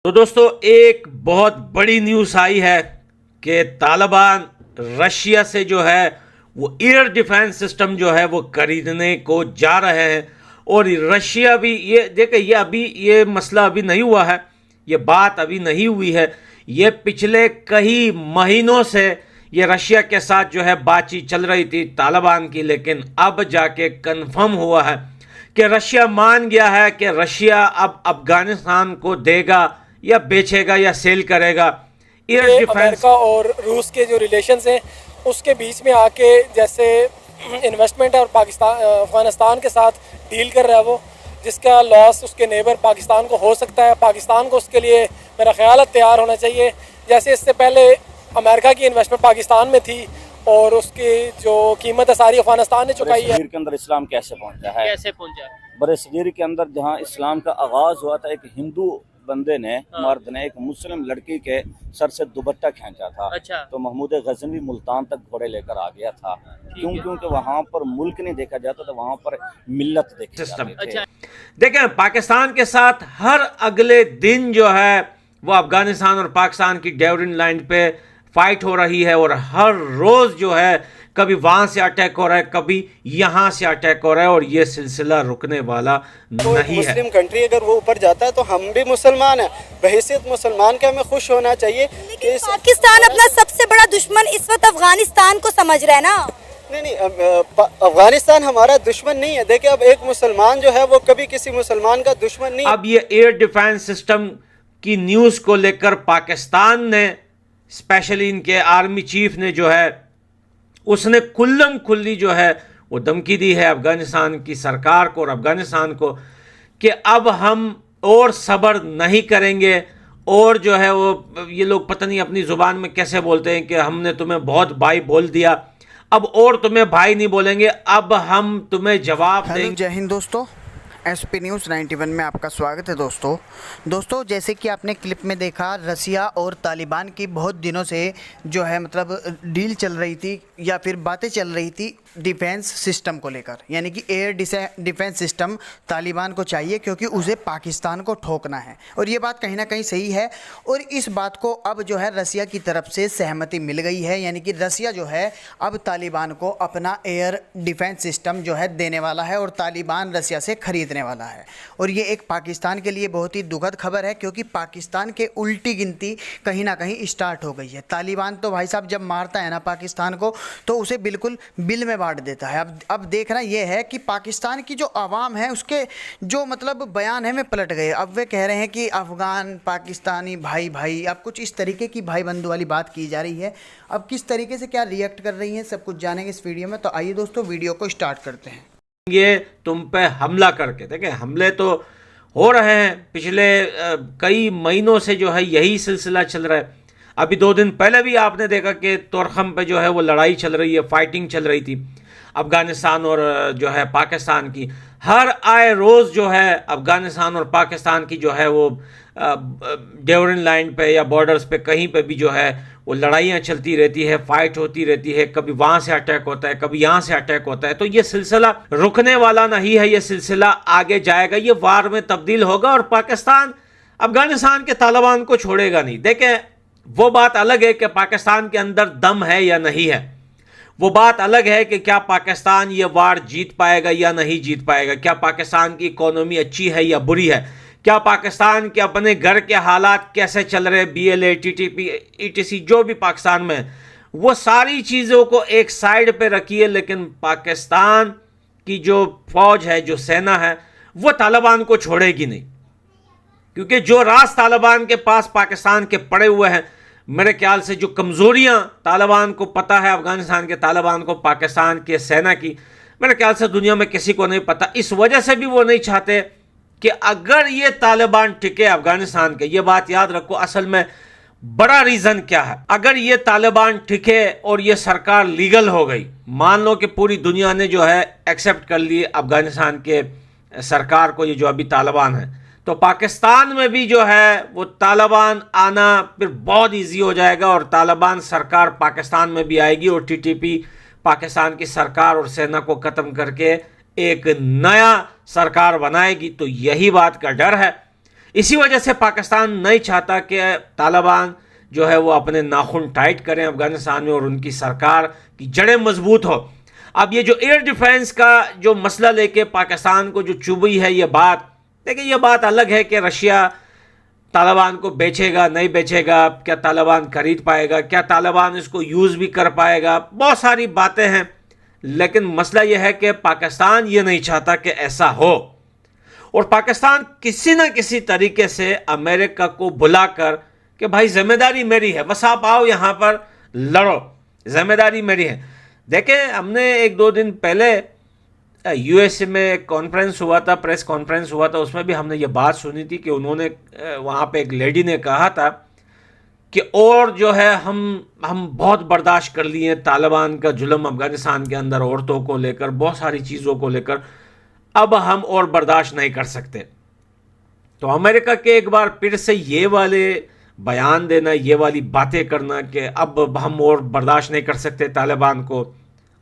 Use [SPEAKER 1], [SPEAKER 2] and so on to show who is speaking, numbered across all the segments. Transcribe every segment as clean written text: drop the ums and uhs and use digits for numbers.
[SPEAKER 1] तो दोस्तों एक बहुत बड़ी न्यूज़ आई है कि तालिबान रशिया से जो है वो एयर डिफेंस सिस्टम जो है वो खरीदने को जा रहे हैं। और रशिया भी ये देखे, ये मसला अभी नहीं हुआ है, ये बात अभी नहीं हुई है, ये पिछले कई महीनों से ये रशिया के साथ जो है बातचीत चल रही थी तालिबान की। लेकिन अब जाके कंफर्म हुआ है कि रशिया मान गया है कि रशिया अब अफगानिस्तान को देगा या बेचेगा या सेल करेगा। एयर डिफेंस
[SPEAKER 2] अमेरिका और रूस के जो रिलेशंस हैं उसके बीच में आके जैसे इन्वेस्टमेंट है और पाकिस्तान अफगानिस्तान के साथ डील कर रहा है वो, जिसका लॉस उसके नेबर पाकिस्तान को हो सकता है। पाकिस्तान को उसके लिए मेरा ख्याल है तैयार होना चाहिए। जैसे इससे पहले अमेरिका की इन्वेस्टमेंट पाकिस्तान में थी और उसकी जो कीमत है सारी अफगानिस्तान ने चुकाई है।
[SPEAKER 3] के अंदर इस्लाम कैसे पहुंचा है?
[SPEAKER 4] कैसे पहुंचा?
[SPEAKER 3] बरसगीर के अंदर जहां इस्लाम का आगाज हुआ था, एक हिंदू बंदे ने मर्द ने एक मुस्लिम लड़की के सर से दुपट्टा खींचा था।
[SPEAKER 4] अच्छा।
[SPEAKER 3] तो महमूद गजनवी मुल्तान तक घोड़े लेकर आ गया था। क्योंकि वहां पर मुल्क नहीं देखा जाता था, वहां पर मिल्लत देखी जाती थी।
[SPEAKER 4] अच्छा।
[SPEAKER 1] देखें, पाकिस्तान के साथ हर अगले दिन जो है वो अफगानिस्तान और पाकिस्तान की डेवरिन लाइन पे फाइट हो रही है और हर रोज जो है कभी वहां से अटैक हो रहा है, कभी यहां से अटैक हो रहा है और ये सिलसिला रुकने वाला
[SPEAKER 5] तो
[SPEAKER 1] नहीं है।
[SPEAKER 5] मुस्लिम कंट्री अगर वो ऊपर जाता है तो हम भी मुसलमान हैं, बहैसियत मुसलमान के हमें खुश होना चाहिए।
[SPEAKER 6] लेकिन पाकिस्तान अपना सबसे बड़ा दुश्मन इस वक्त अफगानिस्तान को समझ रहा है ना।
[SPEAKER 5] नहीं, अफगानिस्तान हमारा दुश्मन नहीं है। देखिए, अब एक मुसलमान जो है वो कभी किसी मुसलमान का दुश्मन नहीं।
[SPEAKER 1] अब ये एयर डिफेंस सिस्टम की न्यूज को लेकर पाकिस्तान ने, स्पेशली इनके आर्मी चीफ ने जो है उसने कुल्लम खुल्ली जो है वो धमकी दी है अफगानिस्तान की सरकार को और अफगानिस्तान को कि अब हम और सब्र नहीं करेंगे। और जो है वो ये लोग पता नहीं अपनी ज़ुबान में कैसे बोलते हैं कि हमने तुम्हें बहुत भाई बोल दिया, अब और तुम्हें भाई नहीं बोलेंगे, अब हम तुम्हें जवाब देंगे।
[SPEAKER 7] जय हिंद दोस्तों, SP न्यूज़ 91 में आपका स्वागत है। दोस्तों जैसे कि आपने क्लिप में देखा, रसिया और तालिबान की बहुत दिनों से जो है मतलब डील चल रही थी या फिर बातें चल रही थी डिफेंस सिस्टम को लेकर, यानी कि एयर डिफेंस सिस्टम तालिबान को चाहिए क्योंकि उसे पाकिस्तान को ठोकना है। और ये बात कहीं ना कहीं सही है और इस बात को अब जो है रसिया की तरफ से सहमति मिल गई है, यानी कि रसिया जो है अब तालिबान को अपना एयर डिफेंस सिस्टम जो है देने वाला है और तालिबान रसिया से खरीदने वाला है। और ये एक पाकिस्तान के लिए बहुत ही दुखद खबर है क्योंकि पाकिस्तान के उल्टी गिनती कहीं ना कहीं स्टार्ट हो गई है। तालिबान तो भाई साहब जब मारता है ना पाकिस्तान को तो उसे बिल्कुल बिल में बांट देता है। अब देखना यह है कि पाकिस्तान की जो आवाम है उसके जो मतलब बयान है वे पलट गए। अब वे कह रहे हैं कि अफगान पाकिस्तानी भाई भाई, अब कुछ इस तरीके की भाई बंधु वाली बात की जा रही है। अब किस तरीके से क्या रिएक्ट कर रही हैं सब कुछ जानेंगे इस वीडियो में। तो आइए दोस्तों वीडियो को स्टार्ट करते हैं।
[SPEAKER 1] ये तुम पे हमला करके देखें, हमले तो हो रहे हैं पिछले कई महीनों से जो है यही सिलसिला चल रहा है। अभी 2 दिन पहले भी आपने देखा कि तोरखम पे जो है वो लड़ाई चल रही है, फाइटिंग चल रही थी अफगानिस्तान और जो है पाकिस्तान की। हर आए रोज़ जो है अफगानिस्तान और पाकिस्तान की जो है वो डेवरिन लाइन पे या बॉर्डर्स पे कहीं पे भी जो है वो लड़ाइयाँ चलती रहती है, फाइट होती रहती है, कभी वहाँ से अटैक होता है, कभी यहाँ से अटैक होता है। तो ये सिलसिला रुकने वाला नहीं है, ये सिलसिला आगे जाएगा, ये वार में तब्दील होगा और पाकिस्तान अफगानिस्तान के तालिबान को छोड़ेगा नहीं। देखें, वो बात अलग है कि पाकिस्तान के अंदर दम है या नहीं है, वो बात अलग है कि क्या पाकिस्तान ये वार जीत पाएगा या नहीं जीत पाएगा, क्या पाकिस्तान की इकोनॉमी अच्छी है या बुरी है, क्या पाकिस्तान के अपने घर के हालात कैसे चल रहे, BLA TTP ETC जो भी पाकिस्तान में, वो सारी चीज़ों को एक साइड पे रखिए। लेकिन पाकिस्तान की जो फौज है, जो सेना है, वो तालिबान को छोड़ेगी नहीं, क्योंकि जो राज तालिबान के पास पाकिस्तान के पड़े हुए हैं, मेरे ख्याल से जो कमज़ोरियाँ तालिबान को पता है, अफगानिस्तान के तालिबान को पाकिस्तान के सेना की, मेरे ख्याल से दुनिया में किसी को नहीं पता। इस वजह से भी वो नहीं चाहते कि अगर ये तालिबान टिके अफगानिस्तान के, ये बात याद रखो, असल में बड़ा रीज़न क्या है। अगर ये तालिबान टिके और ये सरकार लीगल हो गई, मान लो कि पूरी दुनिया ने जो है एक्सेप्ट कर ली अफगानिस्तान के सरकार को, ये जो अभी तालिबान है, तो पाकिस्तान में भी जो है वो तालिबान आना फिर बहुत इजी हो जाएगा और तालिबान सरकार पाकिस्तान में भी आएगी और TTP पाकिस्तान की सरकार और सेना को ख़त्म करके एक नया सरकार बनाएगी। तो यही बात का डर है इसी वजह से पाकिस्तान नहीं चाहता कि तालिबान जो है वो अपने नाखून टाइट करें अफगानिस्तान में और उनकी सरकार की जड़ें मजबूत हो। अब ये जो एयर डिफेंस का जो मसला लेके पाकिस्तान को जो चुभी है ये बात, देखिए ये बात अलग है कि रशिया तालिबान को बेचेगा नहीं बेचेगा, क्या तालिबान खरीद पाएगा, क्या तालिबान इसको यूज़ भी कर पाएगा, बहुत सारी बातें हैं। लेकिन मसला यह है कि पाकिस्तान ये नहीं चाहता कि ऐसा हो और पाकिस्तान किसी न किसी तरीके से अमेरिका को बुलाकर कि भाई जिम्मेदारी मेरी है, बस आप आओ यहाँ पर लड़ो, जिम्मेदारी मेरी है। देखें, हमने 1-2 दिन पहले यूएसए में एक कॉन्फ्रेंस हुआ था, प्रेस कॉन्फ्रेंस हुआ था, उसमें भी हमने ये बात सुनी थी कि उन्होंने वहाँ पे एक लेडी ने कहा था कि और जो है हम बहुत बर्दाश्त कर लिए तालिबान का जुल्म अफगानिस्तान के अंदर, औरतों को लेकर बहुत सारी चीज़ों को लेकर, अब हम और बर्दाश्त नहीं कर सकते। तो अमेरिका के एक बार फिर से ये वाले बयान देना, ये वाली बातें करना कि अब हम और बर्दाश्त नहीं कर सकते तालिबान को,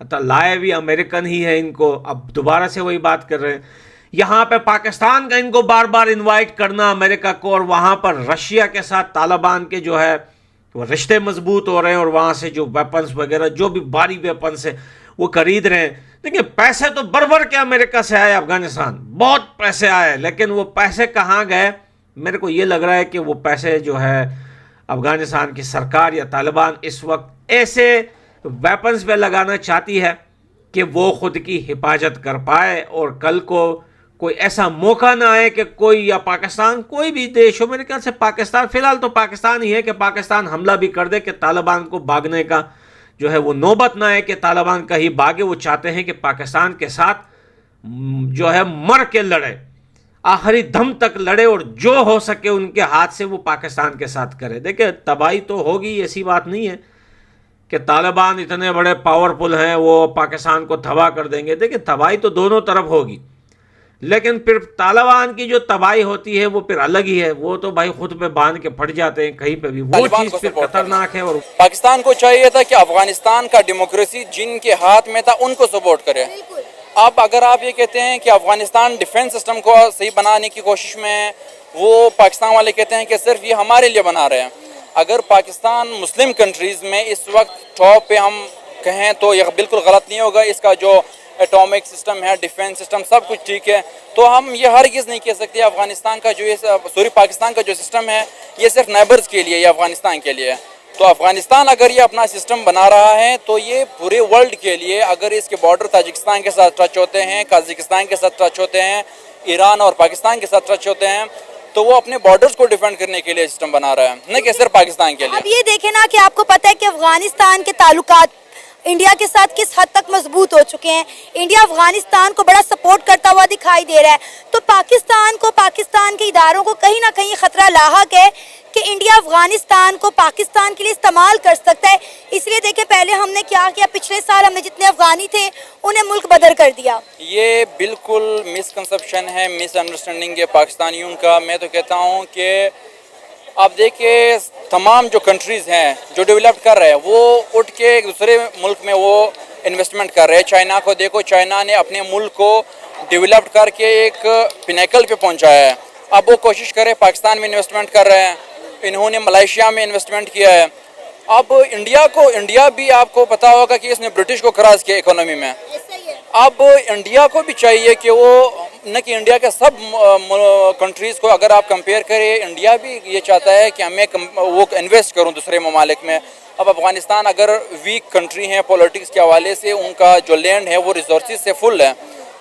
[SPEAKER 1] अतः लाए भी अमेरिकन ही है इनको, अब दोबारा से वही बात कर रहे हैं। यहाँ पे पाकिस्तान का इनको बार बार इनवाइट करना अमेरिका को, और वहाँ पर रशिया के साथ तालिबान के जो है वो रिश्ते मजबूत हो रहे हैं और वहाँ से जो वेपन्स वगैरह जो भी भारी वेपन्स है वो खरीद रहे हैं। देखिए, पैसे तो भर के अमेरिका से आए अफगानिस्तान, बहुत पैसे आए, लेकिन वो पैसे कहाँ गए? मेरे को ये लग रहा है कि वो पैसे जो है अफगानिस्तान की सरकार या तालिबान इस वक्त ऐसे वेपन्स पे लगाना चाहती है कि वो खुद की हिफाजत कर पाए और कल को कोई ऐसा मौका ना आए कि कोई या पाकिस्तान, कोई भी देश हो, मेरे ख्याल से पाकिस्तान, फिलहाल तो पाकिस्तान ही है, कि पाकिस्तान हमला भी कर दे कि तालिबान को भागने का जो है वो नौबत ना आए कि तालिबान कहीं भागे। वो चाहते हैं कि पाकिस्तान के साथ जो है मर के लड़े, आखिरी दम तक लड़े और जो हो सके उनके हाथ से वो पाकिस्तान के साथ करे। देखिए, तबाही तो होगी, ऐसी बात नहीं है कि तालिबान इतने बड़े पावरफुल हैं वो पाकिस्तान को तबाह कर देंगे। देखिए, तबाही तो दोनों तरफ होगी, लेकिन फिर तालिबान की जो तबाही होती है वो फिर अलग ही है। वो तो भाई खुद पे बांध के फट जाते हैं कहीं पे भी, वो चीज़ फिर खतरनाक है। और
[SPEAKER 4] पाकिस्तान को चाहिए था कि अफगानिस्तान का डेमोक्रेसी जिनके हाथ में था उनको सपोर्ट करे। अब अगर आप ये कहते हैं कि अफगानिस्तान डिफेंस सिस्टम को सही बनाने की कोशिश में है, वो पाकिस्तान वाले कहते हैं कि सिर्फ ये हमारे लिए बना रहे हैं। अगर पाकिस्तान मुस्लिम कंट्रीज़ में इस वक्त टॉप पे हम कहें तो यह बिल्कुल गलत नहीं होगा। इसका जो एटॉमिक सिस्टम है, डिफेंस सिस्टम, सब कुछ ठीक है। तो हम ये हरगिज़ नहीं कह सकते अफगानिस्तान का जो ये पाकिस्तान का जो सिस्टम है ये सिर्फ नेबर्स के लिए या अफगानिस्तान के लिए है। तो अफगानिस्तान अगर ये अपना सिस्टम बना रहा है तो ये पूरे वर्ल्ड के लिए, अगर इसके बॉर्डर ताजिकिस्तान के साथ टच होते हैं, कजाकिस्तान के साथ टच होते हैं, ईरान और पाकिस्तान के साथ टच होते हैं, तो वो अपने बॉर्डर्स को डिफेंड करने के लिए सिस्टम बना रहा है, न कि सिर्फ पाकिस्तान के लिए।
[SPEAKER 6] अब ये देखें ना कि आपको पता है कि अफगानिस्तान के ताल्लुकात इंडिया के साथ किस हद तक मजबूत हो चुके हैं। इंडिया अफगानिस्तान को बड़ा सपोर्ट करता हुआ दिखाई दे रहा है। तो पाकिस्तान को, पाकिस्तान के इदारों को कहीं ना कहीं खतरा लाहक है कि इंडिया अफगानिस्तान को पाकिस्तान के लिए इस्तेमाल कर सकता है। इसलिए देखें, पहले हमने क्या किया, पिछले साल हमने जितने अफगानी थे उन्हें मुल्क बदर कर दिया।
[SPEAKER 4] ये बिल्कुल मिसकंसेप्शन है, मिसअंडरस्टैंडिंग है पाकिस्तानियों का। मैं तो कहता हूँ कि आप देखिए, तमाम जो कंट्रीज़ हैं जो डेवलप कर रहे हैं वो उठ के एक दूसरे मुल्क में वो इन्वेस्टमेंट कर रहे हैं। चाइना को देखो, चाइना ने अपने मुल्क को डेवलप करके एक पिनेकल पे पहुंचाया है। अब वो कोशिश करे पाकिस्तान में इन्वेस्टमेंट कर रहे हैं, इन्होंने मलेशिया में इन्वेस्टमेंट किया है। अब इंडिया भी आपको पता होगा कि इसने ब्रिटिश को क्रॉस किया इकोनॉमी में। अब इंडिया को भी चाहिए कि वो, न कि इंडिया के सब कंट्रीज़ को अगर आप कंपेयर करें, इंडिया भी ये चाहता है कि हमें वो इन्वेस्ट करूं दूसरे ममालिक में। अब अफ़गानिस्तान अगर वीक कंट्री है पॉलिटिक्स के हवाले से, उनका जो लैंड है वो रिसोर्सेज से फुल है।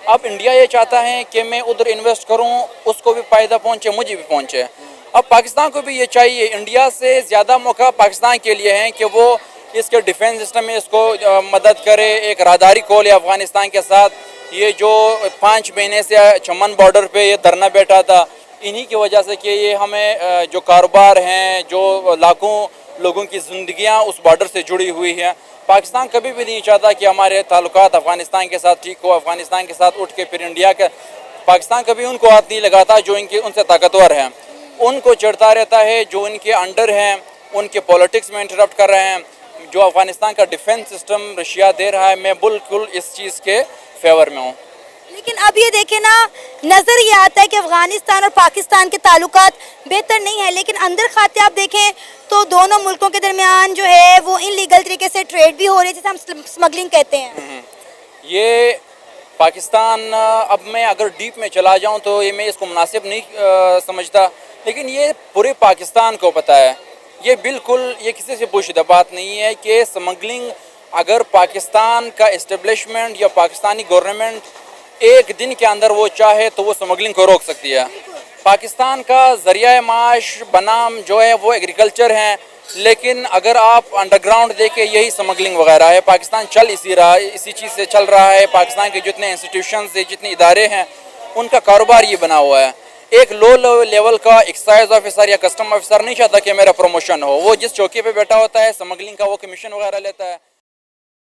[SPEAKER 4] अब इंडिया ये चाहता है कि मैं उधर इन्वेस्ट करूं, उसको भी फ़ायदा पहुंचे, मुझे भी पहुंचे। अब पाकिस्तान को भी ये चाहिए, इंडिया से ज़्यादा मौका पाकिस्तान के लिए है कि वो इसके डिफेंस सिस्टम में इसको मदद करे, एक राहदारी खोले अफ़गानिस्तान के साथ। ये जो 5 महीने से चमन बॉर्डर पे ये धरना बैठा था, इन्हीं की वजह से कि ये हमें जो कारोबार हैं, जो लाखों लोगों की ज़िंदगियां उस बॉर्डर से जुड़ी हुई हैं। पाकिस्तान कभी भी नहीं चाहता कि हमारे ताल्लुकात अफ़गानिस्तान के साथ ठीक हो। अफ़गानिस्तान के साथ उठ के फिर इंडिया के, पाकिस्तान कभी उनको हाथ नहीं लगाता जो इनके उनसे ताकतवर हैं, उनको चिढ़ता रहता है जो इनके अंडर हैं, उनके पॉलिटिक्स में इंटरप्ट कर रहे हैं। जो अफ़गानिस्तान का डिफेंस सिस्टम रशिया दे रहा है, मैं बिल्कुल इस चीज़ के फेवर में हूँ।
[SPEAKER 6] लेकिन अब ये देखें ना, नज़र ये आता है कि अफगानिस्तान और पाकिस्तान के ताल्लुकात बेहतर नहीं है, लेकिन अंदर खाते आप देखें तो दोनों मुल्कों के दरमियान जो है वो इनलीगल तरीके से ट्रेड भी हो रही है, जिसे हम स्मगलिंग कहते हैं।
[SPEAKER 4] ये पाकिस्तान, अब मैं अगर डीप में चला जाऊं तो ये मैं इसको मुनासिब नहीं समझता, लेकिन ये पूरे पाकिस्तान को पता है। ये बिल्कुल ये किसी से पोशीदा बात नहीं है कि स्मगलिंग, अगर पाकिस्तान का इस्टेब्लिशमेंट या पाकिस्तानी गवर्नमेंट एक दिन के अंदर वो चाहे तो वो स्मगलिंग को रोक सकती है। पाकिस्तान का ज़रिया माश बनाम जो है वो एग्रीकल्चर है, लेकिन अगर आप अंडरग्राउंड देखें यही स्मगलिंग वगैरह है। पाकिस्तान चल इसी चीज़ से चल रहा है। पाकिस्तान के जितने इंस्टीट्यूशंस है, जितने इदारे हैं, उनका कारोबार ये बना हुआ है। एक लो लेवल का एक्साइज ऑफिसर या कस्टम ऑफिसर नहीं चाहता कि मेरा प्रमोशन हो। वो जिस चौकी पे बैठा होता है, स्मगलिंग का वो कमीशन वगैरह लेता है।